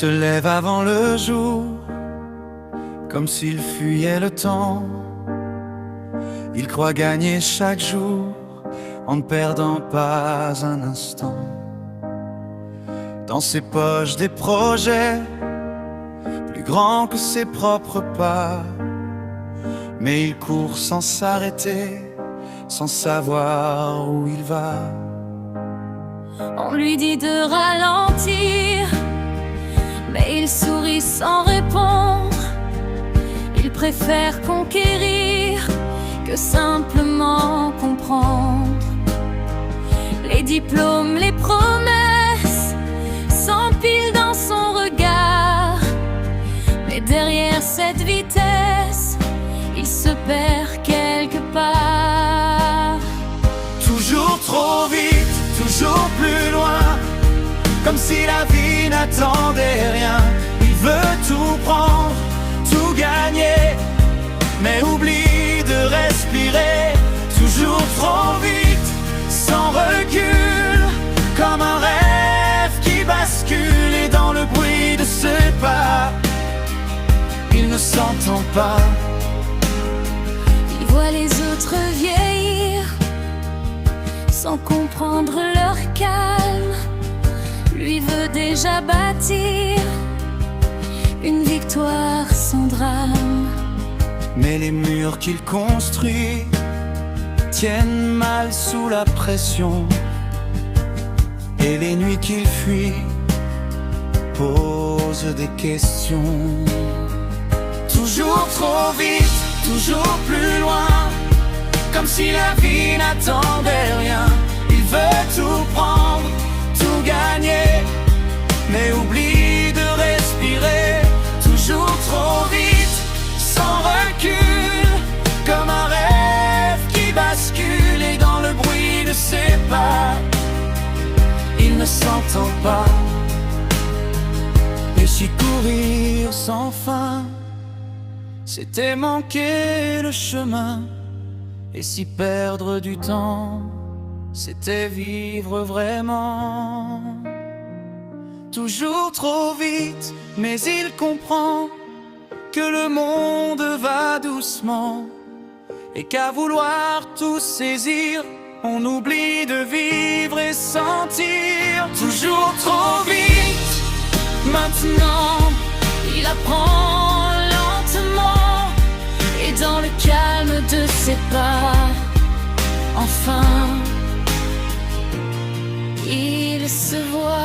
se lève avant le jour, comme s'il fuyait le temps. Il croit gagner chaque jour, en ne perdant pas un instant. Dans ses poches des projets, plus grands que ses propres pas. Mais il court sans s'arrêter, sans savoir où il va. On lui dit de ralentir, mais il sourit sans répondre. Il préfère conquérir que simplement comprendre. Les diplômes, les promesses s'empilent dans son regard. Mais derrière cette vitesse, il se perd quelque part. Toujours trop vite, toujours plus loin, comme si la vie n'attendait rien. Il veut tout prendre, tout gagner, mais oublie de respirer. Toujours trop vite, sans recul, comme un rêve qui bascule. Et dans le bruit de ses pas, il ne s'entend pas. Il voit les autres vieillir sans comprendre leur calme. Lui veut déjà bâtir une victoire sans drame. Mais les murs qu'il construit tiennent mal sous la pression. Et les nuits qu'il fuit posent des questions. Toujours trop vite, toujours plus loin, comme si la vie n'attendait rien. Il veut tout prendre, tout gagner, mais oublie de respirer. Toujours trop vite, sans recul, comme un rêve qui bascule. Et dans le bruit de ses pas, il ne s'entend pas. Et si courir sans fin, c'était manquer le chemin. Et si perdre du temps, c'était vivre vraiment. Toujours trop vite, mais il comprend que le monde va doucement, et qu'à vouloir tout saisir, on oublie de vivre et sentir. Toujours trop vite, maintenant il apprend lentement, et dans le calme de ses pas, enfin il se voit.